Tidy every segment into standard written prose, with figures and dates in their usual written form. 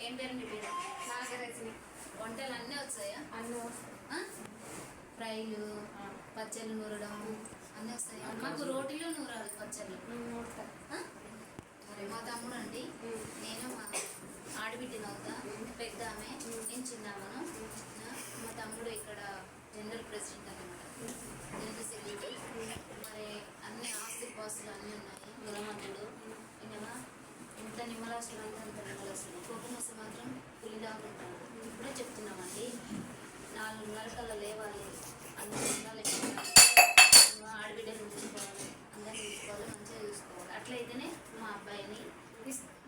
ఏం పేరు మీ పేరు? నాగరజని. వంటలు అన్నీ వచ్చాయా? అన్నీ వస్తాయి. ఫ్రైలు, పచ్చళ్ళు నూరడం అన్నీ వస్తాయా? మాకు రోటీలు నూరాలి పచ్చళ్ళు. మరి మా తమ్ముడు అండి, నేను మా ఆడబిడ్డను అవుతా, పెద్ద ఆమె, నేను చిన్నామను. మా తమ్ముడు ఇక్కడ జనరల్ ప్రెసిడెంట్ అనమాట, జనరల్ సెక్రటరీ. మరి అన్ని ఆస్తి పాస్తులు అన్నీ ఉన్నాయి. గుణమంతుడు విన్నవా, ఇంత నిమ్మలాస్తులు అంటే అంత నిమ్మలాస్తులు. కోపం వస్తే మాత్రం పులి దాకా ఉంటాడు. ఇప్పుడే చెప్తున్నామండి, 4:30 లేవాలి, అన్ని ఉండాలి, ఆడబిడ్డలు చూసుకోవాలి, అందరినీ చూసుకోవాలి, మంచిగా చూసుకోవాలి. అట్లయితేనే మా అబ్బాయిని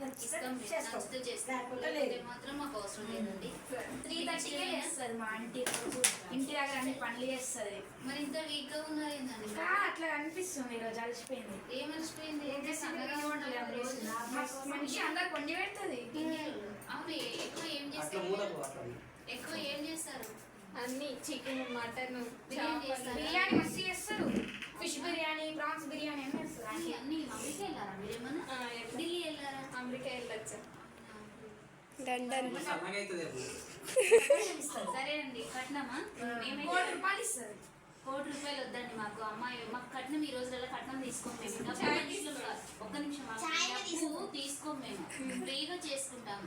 నచ్చితే చేస్తే మాత్రం మాకు అవసరం లేదండి. 3:30కే చేస్తుంది మా ఆంటీ. ఇంటి దగ్గర అన్ని పనులు చేస్తుంది. మరి ఇంత వీక్ గా ఉన్నారు ఏంటండి? అట్లా అనిపిస్తుంది. ఈరోజు అలసిపోయింది. ఏం అలసిపోయింది? మనిషి అందరు కొండి పెడుతుంది. అవును, ఎక్కువ ఏం చేస్తారు? అన్ని చికెన్, మటన్, బిర్యానీ మస్తు చేస్తారు. ఫిష్ బిర్యానీ, ప్రాన్స్ బిర్యానీ అన్నీ చేస్తారు. అన్ని అమెరికా వెళ్ళారా మీరేమన్నా? ఢిల్లీ వెళ్ళారా? అమెరికా వెళ్ళొచ్చు. సరేనండి, కట్నమా? 1 కోటి రూపాయలు ఇస్తుంది. 1 కోటి రూపాయలు వద్దండి మాకు. అమ్మాయి మాకు కట్నం ఈ రోజులలో కట్నం తీసుకోం మేము. ఒక్క నిమిషం తీసుకోం మేము, ఫ్రీగా చేసుకుంటాము.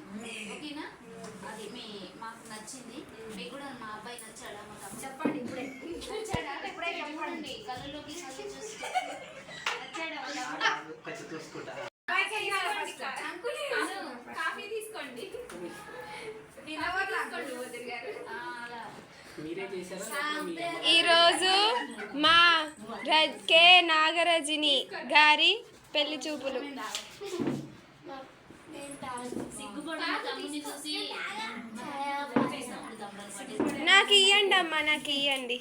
ఓకేనా? అది మాకు నచ్చింది. మీకు కూడా మా అబ్బాయి నచ్చాడా? మాకు చెప్పండి ఇప్పుడే. నచ్చాడా? ఇప్పుడే చెప్పండి. కళ్ళలోకి చూసి నచ్చాడా? కాఫీ తీసుకోండి. ఈరోజు మా కే నాగరజని గారి పెళ్లి చూపులు. నాకు ఇవ్వండి అమ్మా, నాకు ఇవ్వండి.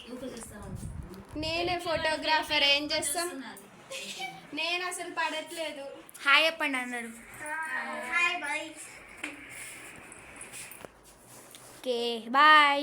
నేనే ఫోటోగ్రాఫర్. ఏం చేస్తాం? నేను అసలు పడట్లేదు. హాయ్ చెప్పండి అందరు. Okay bye.